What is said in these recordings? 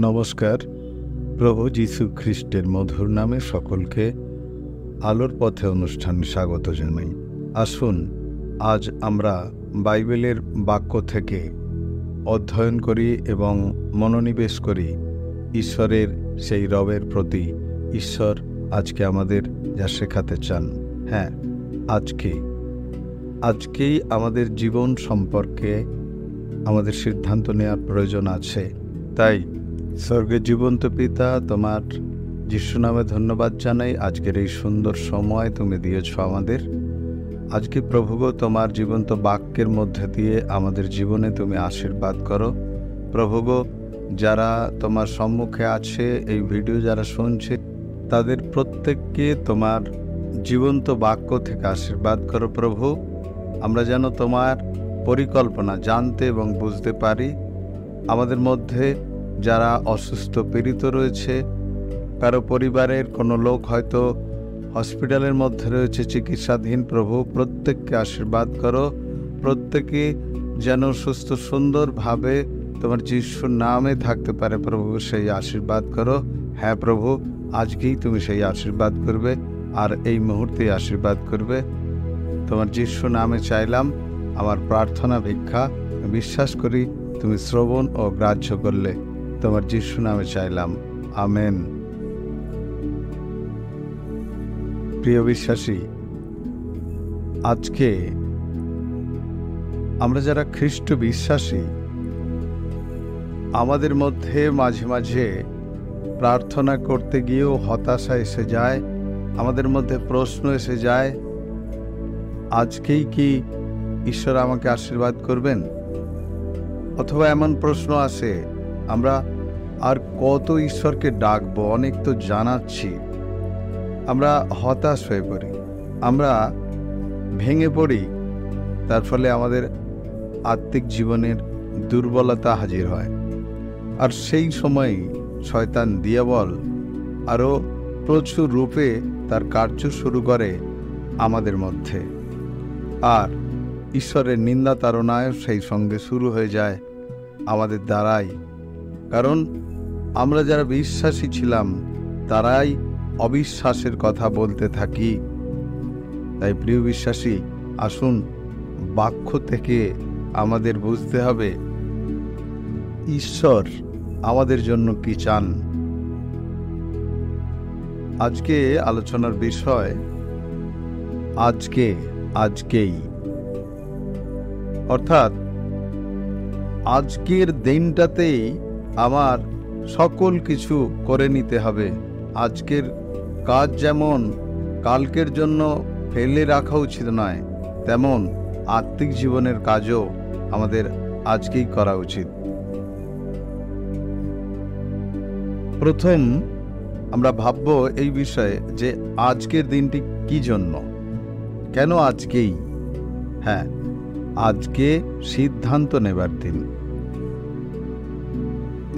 নমস্কার। প্রভু যীশু খ্রিস্টের মধুর নামে সকলকে আলোর পথে অনুষ্ঠানে স্বাগত জানাই। আসুন আজ আমরা বাইবেলের বাক্য থেকে অধ্যয়ন করি এবং মনোনিবেশ করি ঈশ্বরের সেই রবের প্রতি। ঈশ্বর আজকে আমাদের যা শেখাতে চান, হ্যাঁ, আজকেই আমাদের জীবন সম্পর্কে আমাদের সিদ্ধান্ত নেওয়ার প্রয়োজন আছে। তাই স্বর্গের জীবন্ত পিতা, তোমার যিশু নামে ধন্যবাদ জানাই। আজকের এই সুন্দর সময় তুমি দিয়েছ আমাদের। আজকে প্রভুগো, তোমার জীবন্ত বাক্যের মধ্যে দিয়ে আমাদের জীবনে তুমি আশীর্বাদ করো। প্রভুগো, যারা তোমার সম্মুখে আছে, এই ভিডিও যারা শুনছে, তাদের প্রত্যেককে তোমার জীবন্ত বাক্য থেকে আশীর্বাদ করো। প্রভু, আমরা যেন তোমার পরিকল্পনা জানতে এবং বুঝতে পারি। আমাদের মধ্যে যারা অসুস্থ পীড়িত রয়েছে, কারো পরিবারের কোনো লোক হয়তো হসপিটালের মধ্যে রয়েছে চিকিৎসাধীন, প্রভু প্রত্যেককে আশীর্বাদ করো। প্রত্যেকে যেন সুস্থ সুন্দরভাবে তোমার যিশুর নামে থাকতে পারে, প্রভু সেই আশীর্বাদ করো। হ্যাঁ প্রভু, আজকেই তুমি সেই আশীর্বাদ করবে, আর এই মুহূর্তে আশীর্বাদ করবে। তোমার যিশু নামে চাইলাম আমার প্রার্থনা ভিক্ষা, বিশ্বাস করি তুমি শ্রবণ ও গ্রাহ্য করলে। তোমার যিশু নামে চাইলাম, আমেন। প্রিয় বিশ্বাসী, আজকে আমরা যারা খ্রিস্ট বিশ্বাসী, আমাদের মধ্যে মাঝে মাঝে প্রার্থনা করতে গিয়েও হতাশা এসে যায়, আমাদের মধ্যে প্রশ্ন এসে যায়, আজকেই কি ঈশ্বর আমাকে আশীর্বাদ করবেন? অথবা এমন প্রশ্ন আসে, আমরা আর কত ঈশ্বরকে ডাকবো, অনেক তো জানাচ্ছি। আমরা হতাশ হয়ে পড়ি, আমরা ভেঙে পড়ি। তার ফলে আমাদের আত্মিক জীবনের দুর্বলতা হাজির হয়। আর সেই সময় শয়তান দিয়াবল আরও প্রচুর রূপে তার কার্য শুরু করে আমাদের মধ্যে। আর ঈশ্বরের নিন্দা তাড়নায় সেই সঙ্গে শুরু হয়ে যায় আমাদের দ্বারাই। কারণ আমরা যারা বিশ্বাসী ছিলাম, তারাই অবিশ্বাসের কথা বলতে থাকি। তাই প্রিয় বিশ্বাসী, আসুন বাক্য থেকে আমাদের বুঝতে হবে ঈশ্বর আমাদের জন্য কি চান। আজকে আলোচনার বিষয় আজকেই, অর্থাৎ আজকের দিনটাতেই আমার সকল কিছু করে নিতে হবে। আজকের কাজ যেমন কালকের জন্য ফেলে রাখা উচিত নয়, তেমন আত্মিক জীবনের কাজও আমাদের আজকেই করা উচিত। প্রথম আমরা ভাবব এই বিষয়ে যে আজকের দিনটি কি জন্য, কেন আজকেই? হ্যাঁ, আজকে সিদ্ধান্ত নেবার দিন।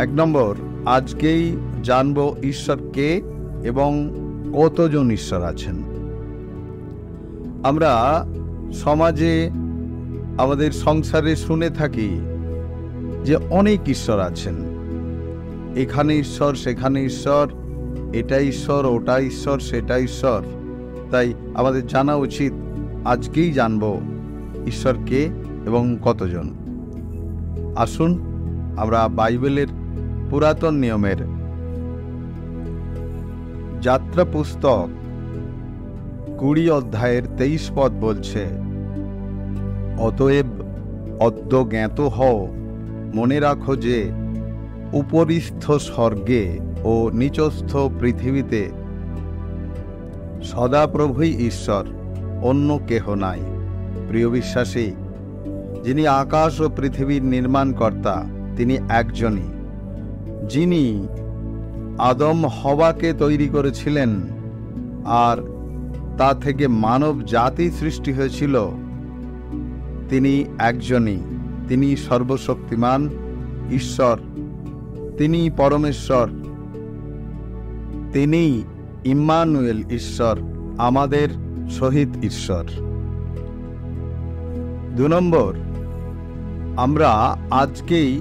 1 নম্বর, আজকেই জানব ঈশ্বর কে এবং কতজন ঈশ্বর আছেন। আমরা সমাজে, আমাদের সংসারে শুনে থাকি যে অনেক ঈশ্বর আছেন। এখানে ঈশ্বর, সেখানে ঈশ্বর, এটা ঈশ্বর, ওটা ঈশ্বর, সেটা ঈশ্বর। তাই আমাদের জানা উচিত আজকেই জানব ঈশ্বর কে এবং কতজন। আসুন আমরা বাইবেলের পুরাতন নিয়মের যাত্রা পুস্তক 20 অধ্যায়ের 23 পদ বলছে, অতএব অদ্য জ্ঞাত হও, মনে রাখো যে উপরিস্থ স্বর্গে ও নিচস্থ পৃথিবীতে সদাপ্রভুই ঈশ্বর, অন্য কেহ নাই। প্রিয় বিশ্বাসী, যিনি আকাশ ও পৃথিবীর নির্মাণকর্তা, তিনি একজনই। যিনি আদম হওয়াকে তৈরি করেছিলেন আর তা থেকে মানব জাতি সৃষ্টি হয়েছিল, তিনি একজনই। তিনি সর্বশক্তিমান ঈশ্বর, তিনি পরমেশ্বর, তিনি ইম্মানুয়েল ঈশ্বর, আমাদের সহিত ঈশ্বর। 2 নম্বর, আমরা আজকেই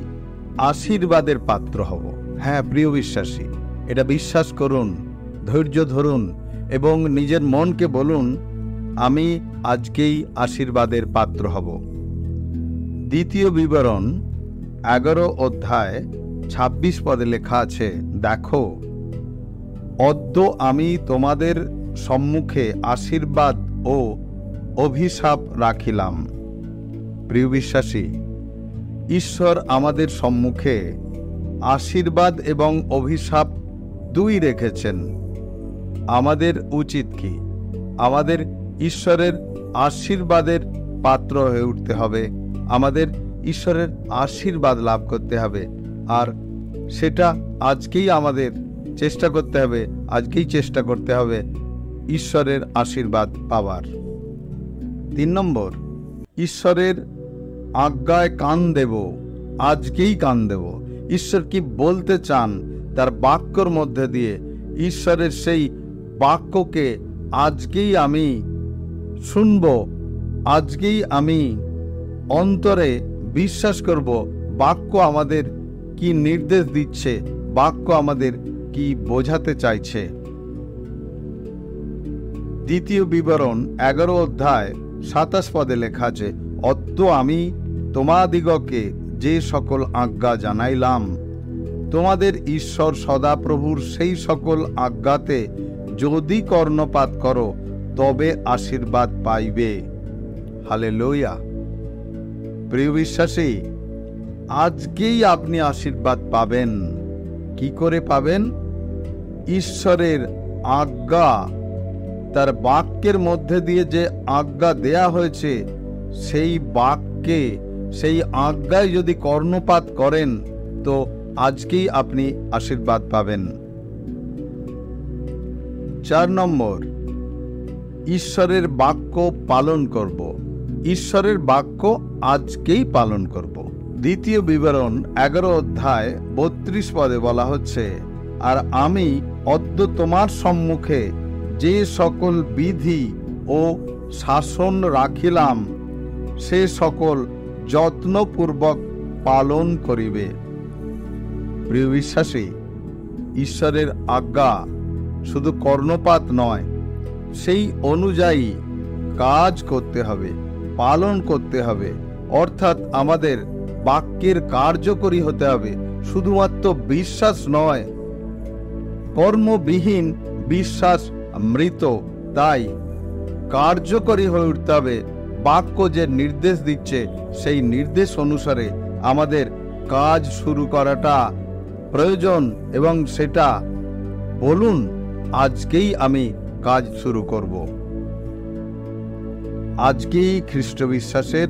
আশীর্বাদের পাত্র হব। হ্যাঁ প্রিয় বিশ্বাসী, এটা বিশ্বাস করুন, ধৈর্য ধরুন এবং নিজের মনকে বলুন, আমি আজকেই আশীর্বাদের পাত্র হব। দ্বিতীয় বিবরণ 11 অধ্যায় 26 পদে লেখা আছে, দেখো, অদ্য আমি তোমাদের সম্মুখে আশীর্বাদ ও অভিশাপ রাখিলাম। প্রিয় বিশ্বাসী, ঈশ্বর আমাদের সম্মুখে আশীর্বাদ এবং অভিশাপ দুই রেখেছেন। আমাদের উচিত কি? আমাদের ঈশ্বরের আশীর্বাদের পাত্র হয়ে উঠতে হবে, আমাদের ঈশ্বরের আশীর্বাদ লাভ করতে হবে, আর সেটা আজকেই আমাদের চেষ্টা করতে হবে, আজকেই চেষ্টা করতে হবে ঈশ্বরের আশীর্বাদ পাওয়ার। 3 নম্বর, ঈশ্বরের আজ্ঞায় কান দেব, আজকেই কান দেব। ঈশ্বর কি বলতে চান তার বাক্যর মধ্যে দিয়ে, ঈশ্বরের সেই বাক্যকে আজকেই আমি শুনব, আজকেই আমি অন্তরে বিশ্বাস করব। বাক্য আমাদের কি নির্দেশ দিচ্ছে, বাক্য আমাদের কি বোঝাতে চাইছে। দ্বিতীয় বিবরণ 11 অধ্যায় 27 পদে লেখা আছে, অদ্য আমি তোমাদিগকে যে সকল আজ্ঞা জানাইলাম, তোমাদের ঈশ্বর সদাপ্রভুর সেই সকল আজ্ঞাতে যদি কর্ণপাত করো, তবে আশীর্বাদ পাইবে। হালেলুয়া। প্রিয় বিশ্বাসী, আজকেই আপনি আশীর্বাদ পাবেন। কি করে পাবেন? ঈশ্বরের আজ্ঞা, তার বাক্যের মধ্যে দিয়ে যে আজ্ঞা দেয়া হয়েছে, সেই বাক্যে, সেই আজ্ঞায় যদি কর্ণপাত করেন, তো আজকেই আপনি আশীর্বাদ পাবেন। 4 নম্বর, ঈশ্বরের বাক্য পালন করব। ঈশ্বরের বাক্য আজকেই পালন করব। দ্বিতীয় বিবরণ 11 অধ্যায় 32 পদে বলা হচ্ছে, আর আমি অদ্য তোমার সম্মুখে যে সকল বিধি ও শাসন রাখিলাম, সে সকল যত্নপূর্বক পালন করিবে। প্রিয় বিশ্বাসী, ঈশ্বরের আজ্ঞা শুধু কর্ণপাত নয়, সেই অনুযায়ী কাজ করতে হবে, পালন করতে হবে। অর্থাৎ আমাদের বাক্যের কার্যকরী হতে হবে। শুধুমাত্র বিশ্বাস নয়, কর্মবিহীন বিশ্বাস মৃত। তাই কার্যকরী হয়ে উঠতে হবে। বাক্য যে নির্দেশ দিচ্ছে, সেই নির্দেশ অনুসারে আমাদের কাজ শুরু করাটা প্রয়োজন, এবং সেটা বলুন, আজকেই আমি কাজ শুরু করব। আজকেই খ্রিস্ট বিশ্বাসের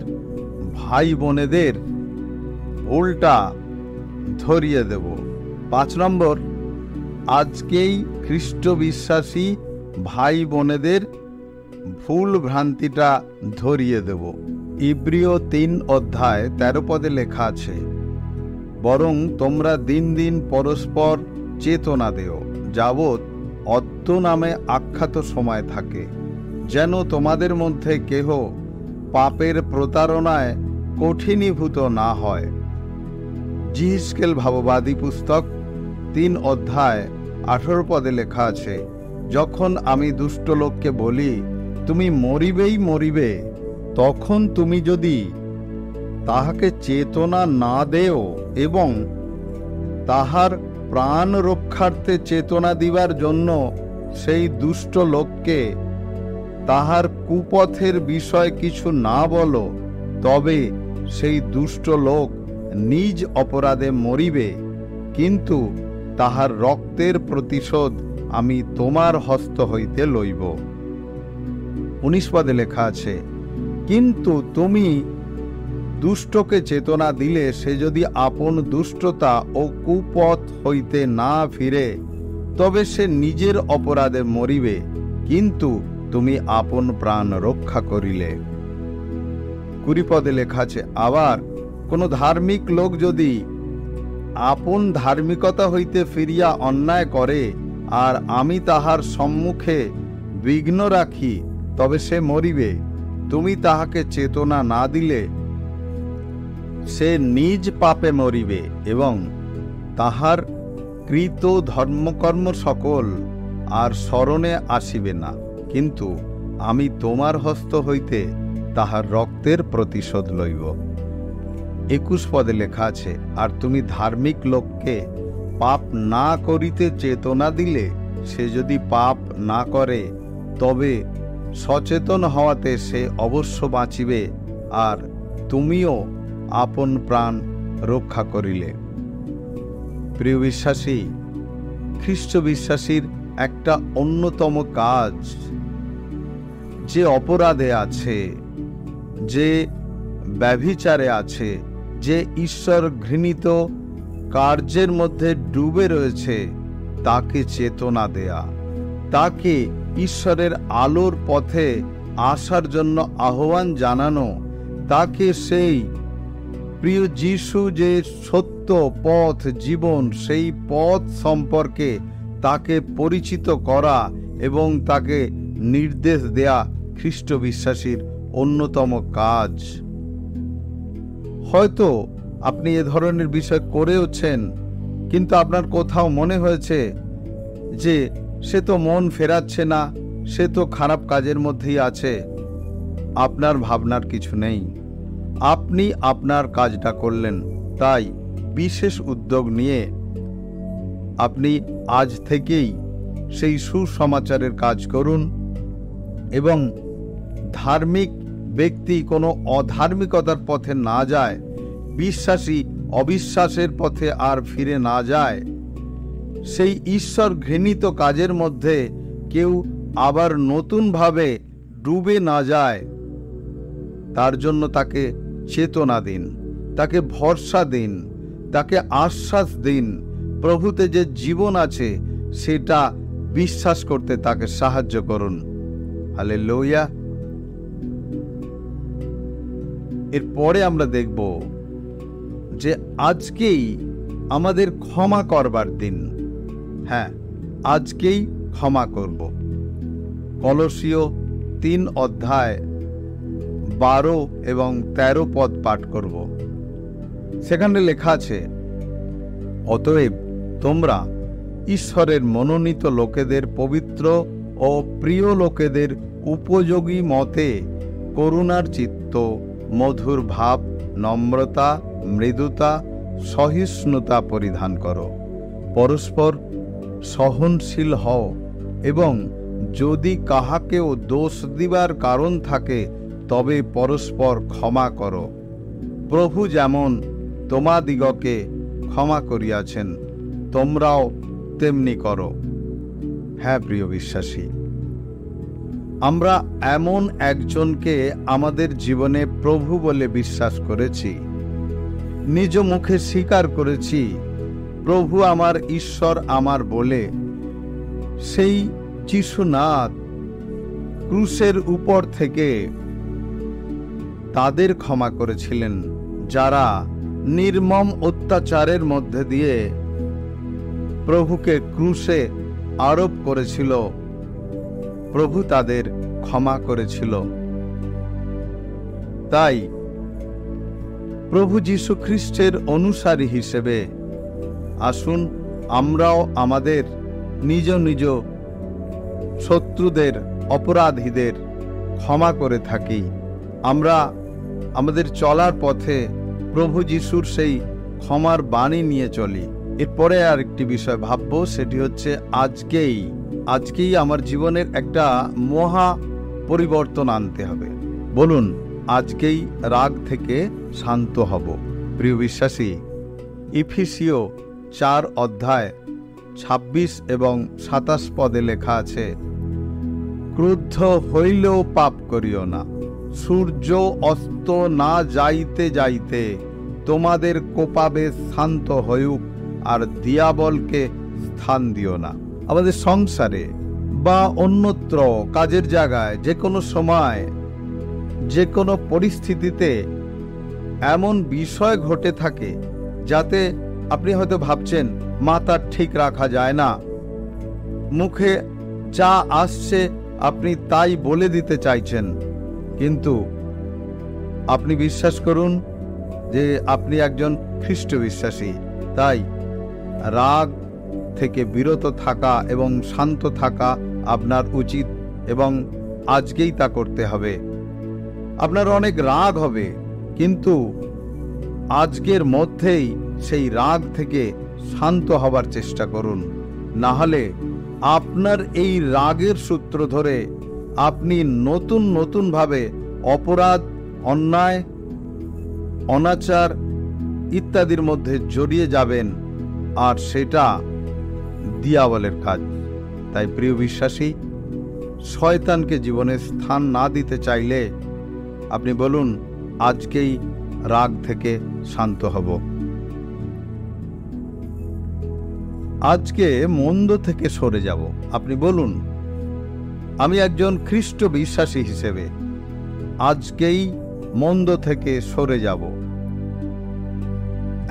ভাই বোনেদের ভুলটা ধরিয়ে দেব। 5 নম্বর, আজকেই খ্রিস্ট বিশ্বাসী ভাই বোনেদের ভুল ভ্রান্তিটা ধরিয়ে দেব। ইব্রিয় 3 অধ্যায় 13 পদে লেখা আছে, বরং তোমরা দিন দিন পরস্পর চেতনা দেও, যাবৎ অদ্য নামে আখ্যাত সময় থাকে, যেন তোমাদের মধ্যে কেহ পাপের প্রতারণায় কঠিনীভূত না হয়। যিহ্জকেল ভাববাদী পুস্তক 3 অধ্যায় 18 পদে লেখা আছে, যখন আমি দুষ্ট লোককে বলি, তুমি মরিবেই মরিবে, তখন তুমি যদি তাহাকে চেতনা না দেও এবং তাহার প্রাণ রক্ষার্থে চেতনা দিবার জন্য সেই দুষ্ট লোককে তাহার কুপথের বিষয় কিছু না বলো, তবে সেই দুষ্ট লোক নিজ অপরাধে মরিবে, কিন্তু তাহার রক্তের প্রতিশোধ আমি তোমার হস্ত হইতে লইব। 19 পদে লেখা আছে, কিন্তু তুমি দুষ্টকে চেতনা দিলে সে যদি আপন দুষ্টতা ও কুপথ হইতে না ফিরে, তবে সে নিজের অপরাধে মরিবে, কিন্তু তুমি আপন প্রাণ রক্ষা করিলে। 20 পদে লেখা আছে, আবার কোন ধার্মিক লোক যদি আপন ধার্মিকতা হইতে ফিরিয়া অন্যায় করে, আর আমি তাহার সম্মুখে বিঘ্ন রাখি, তবে সে মরিবে, তুমি তাহাকে চেতনা না দিলে সে নিজ পাপে মরিবে এবং তাহার কৃত ধর্মকর্ম সকল আর স্মরণে আসিবে না, কিন্তু আমি তোমার হস্ত হইতে তাহার রক্তের প্রতিশোধ লইব। 21 পদে লেখা আছে, আর তুমি ধার্মিক লোককে পাপ না করিতে চেতনা দিলে সে যদি পাপ না করে তবে সচেতন হওয়াতে সে অবশ্য বাঁচিবে, আর তুমিও আপন প্রাণ রক্ষা করিলে। প্রিয় বিশ্বাসী, খ্রিস্ট বিশ্বাসীর একটা অন্যতম কাজ, যে অপরাধে আছে, যে ব্যভিচারে আছে, যে ঈশ্বর ঘৃণিত কার্যের মধ্যে ডুবে রয়েছে, তাকে চেতনা দেয়া, তাকে ঈশ্বরের আলোর পথে আসার জন্য আহ্বান জানানো, তাকে সেই প্রিয় যিশু যে সত্য পথ জীবন, সেই পথ সম্পর্কে তাকে পরিচিত করা এবং তাকে নির্দেশ দেয়া খ্রিস্ট বিশ্বাসীর অন্যতম কাজ। হয়তো আপনি এ ধরনের বিষয় করেওছেন, কিন্তু আপনার কোথাও মনে হয়েছে যে সে তো মন ফেরাচ্ছে না, সে তো খারাপ কাজের মধ্যেই আছে। আপনার ভাবনার কিছু নেই, আপনি আপনার কাজটা করলেন। তাই বিশেষ উদ্যোগ নিয়ে আপনি আজ থেকেই সেই সুসমাচারের কাজ করুন এবং ধার্মিক ব্যক্তি কোনো অধার্মিকতার পথে না যায়, বিশ্বাসী অবিশ্বাসের পথে আর ফিরে না যায়, সেই ঈশ্বর ঘৃণিত কাজের মধ্যে কেউ আবার নতুনভাবে ডুবে না যায়, তার জন্য তাকে চেতনা দিন, তাকে ভরসা দিন, তাকে আশ্বাস দিন। প্রভুতে যে জীবন আছে সেটা বিশ্বাস করতে তাকে সাহায্য করুন। হালেলুয়া। এরপরে আমরা দেখব যে আজকেই আমাদের ক্ষমা করবার দিন। হ্যাঁ, আজকেই ক্ষমা করব। কলসীয় 3 অধ্যায় 12 এবং 13 পদ পাঠ করব। সেখানে লেখা আছে, অতএব তোমরা ঈশ্বরের মনোনীত লোকেদের পবিত্র ও প্রিয় লোকেদের উপযোগী মতে করুণার চিত্ত, মধুর ভাব, নম্রতা, মৃদুতা, সহিষ্ণুতা পরিধান করো। পরস্পর সহনশীল হও এবং যদি কাহাকেও দোষ দিবার কারণ থাকে তবে পরস্পর ক্ষমা করো, প্রভু যেমন তোমাদিগকে ক্ষমা করিয়াছেন তোমরাও তেমনি করো। হ্যাঁ প্রিয় বিশ্বাসী, আমরা এমন একজনকে আমাদের জীবনে প্রভু বলে বিশ্বাস করেছি, নিজ মুখে স্বীকার করেছি প্রভু আমার ঈশ্বর আমার বলে। সেই যিশুনাথ ক্রুশের উপর থেকে তাদের ক্ষমা করেছিলেন যারা নির্মম অত্যাচারের মধ্যে দিয়ে প্রভুকে ক্রুশে আরোপ করেছিল। প্রভু তাদের ক্ষমা করেছিল। তাই প্রভু যীশু খ্রিস্টের অনুসারী হিসেবে আসুন আমরাও আমাদের নিজ নিজ শত্রুদের, অপরাধীদের ক্ষমা করে থাকি। আমরা আমাদের চলার পথে প্রভু যিশুর সেই ক্ষমার বাণী নিয়ে চলি। এরপরে আর একটি বিষয় ভাববো, সেটি হচ্ছে আজকেই আমার জীবনের একটা মহা পরিবর্তন আনতে হবে। বলুন, আজকেই রাগ থেকে শান্ত হব। প্রিয় বিশ্বাসী, ইফিসীয় 4 অধ্যায় 26 এবং 27 পদে লেখা আছে, ক্রুদ্ধ হইলেও পাপ করিও না, সূর্য অস্ত না যাইতে যাইতে তোমাদের কোপাবে শান্ত হউক, আর দিয়াবলকে স্থান দিও না। আমাদের সংসারে বা অন্যত্র কাজের জায়গায় যে কোনো সময়, যে কোনো পরিস্থিতিতে এমন বিষয় ঘটে থাকে যাতে আপনি হয়তো ভাবছেন মাথা ঠিক রাখা যায় না, মুখে যা আসছে আপনি তাই বলে দিতে চাইছেন, কিন্তু আপনি বিশ্বাস করুন যে আপনি একজন খ্রিস্ট বিশ্বাসী। তাই রাগ থেকে বিরত থাকা এবং শান্ত থাকা আপনার উচিত, এবং আজকেই তা করতে হবে। আপনার অনেক রাগ হবে, কিন্তু আজকের মধ্যেই সেই রাগ থেকে শান্ত হবার চেষ্টা করুন। না হলে আপনার এই রাগের সূত্র ধরে আপনি নতুনভাবে অপরাধ, অন্যায়, অনাচার ইত্যাদির মধ্যে জড়িয়ে যাবেন, আর সেটা দিয়াবলের কাজ। তাই প্রিয় বিশ্বাসী, শয়তানকে জীবনে স্থান না দিতে চাইলে আপনি বলুন, আজকেই রাগ থেকে শান্ত হব, আজকে মন্দ থেকে সরে যাব। আপনি বলুন, আমি একজন খ্রিস্ট বিশ্বাসী হিসেবে আজকেই মন্দ থেকে সরে যাব।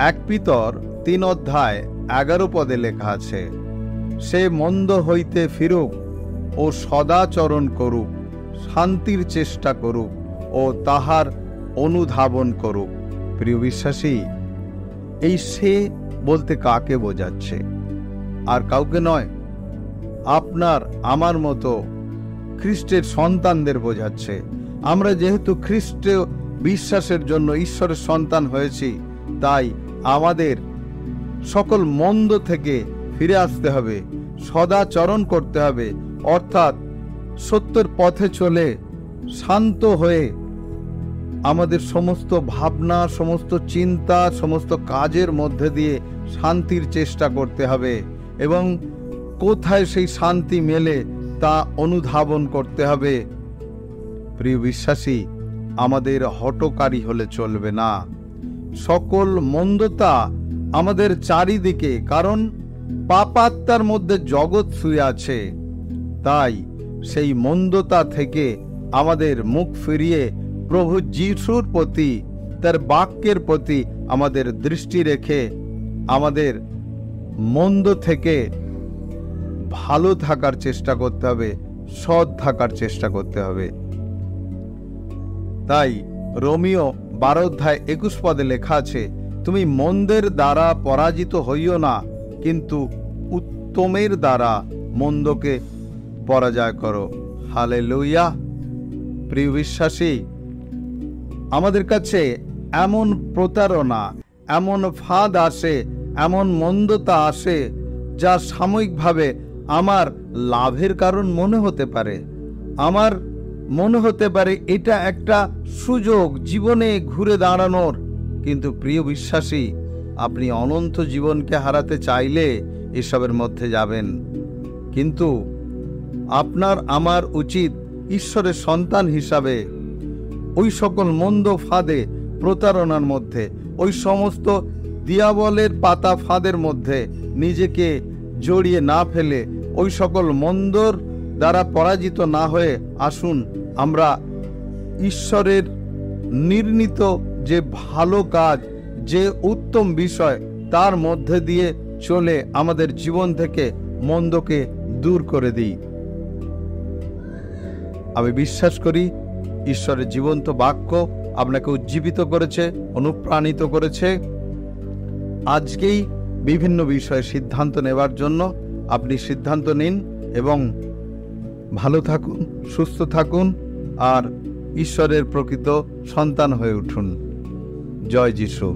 1 পিতর 3:11 লেখা আছে, সে মন্দ হইতে ফিরুক ও সদাচরণ করুক, শান্তির চেষ্টা করুক ও তাহার অনুধাবন করুক। প্রিয় বিশ্বাসী, এই সে বলতে কাকে বোঝাচ্ছে? আর কাউকে নয়, আপনার আমার মতো খ্রিস্টের সন্তানদের বোঝাচ্ছে। আমরা যেহেতু খ্রিস্ট বিশ্বাসের জন্য ঈশ্বরের সন্তান হয়েছি, তাই আমাদের সকল মন্দ থেকে ফিরে আসতে হবে, সদাচরণ করতে হবে, অর্থাৎ সত্যের পথে চলে শান্ত হয়ে আমাদের সমস্ত ভাবনা, সমস্ত চিন্তা, সমস্ত কাজের মধ্যে দিয়ে শান্তির চেষ্টা করতে হবে, এবং কোথায় সেই শান্তি মেলে তা অনুধাবন করতে হবে। প্রিয় বিশ্বাসী, আমাদের হঠকারী হলে চলবে না। সকল মন্দতা আমাদের চারিদিকে, কারণ পাপাত্মার মধ্যে জগৎ শুয়ে আছে। তাই সেই মন্দতা থেকে আমাদের মুখ ফিরিয়ে প্রভু যিশুর প্রতি, তার বাক্যের প্রতি আমাদের দৃষ্টি রেখে আমাদের মন্দ থেকে ভালো থাকার চেষ্টা করতে হবে, সৎ থাকার চেষ্টা করতে হবে। তাই রোমিও 12:21 লেখা আছে, তুমি মন্দের দ্বারা পরাজিত হইও না, কিন্তু উত্তমের দ্বারা মন্দকে পরাজয় করো। হালেলুয়া। প্রিয় বিশ্বাসী, আমাদের কাছে এমন প্রতারণা, এমন ফাঁদ আসে, এমন মন্দতা আসে, যা সাময়িকভাবে আমার লাভের কারণ মনে হতে পারে। আমার মনে হতে পারে এটা একটা সুযোগ জীবনে ঘুরে দাঁড়ানোর। কিন্তু প্রিয় বিশ্বাসী, আপনি অনন্ত জীবনকে হারাতে চাইলে এসবের মধ্যে যাবেন। কিন্তু আপনার আমার উচিত ঈশ্বরের সন্তান হিসাবে ওই সকল মন্দ ফাঁদে, প্রতারণার মধ্যে, ওই সমস্ত দিয়াবলের পাতা ফাঁদের মধ্যে নিজেকে জড়িয়ে না ফেলে, ওই সকল মন্দর দ্বারা পরাজিত না হয়ে আসুন আমরা ঈশ্বরের নির্ণীত যে ভালো কাজ, যে উত্তম বিষয়, তার মধ্যে দিয়ে চলে আমাদের জীবন থেকে মন্দকে দূর করে দিই। আমি বিশ্বাস করি ঈশ্বরের জীবন্ত বাক্য আপনাকে উজ্জীবিত করেছে, অনুপ্রাণিত করেছে। আজকেই বিভিন্ন বিষয়ে সিদ্ধান্ত নেবার জন্য আপনি সিদ্ধান্ত নিন এবং ভালো থাকুন, সুস্থ থাকুন, আর ঈশ্বরের প্রকৃত সন্তান হয়ে উঠুন। জয় যিশু।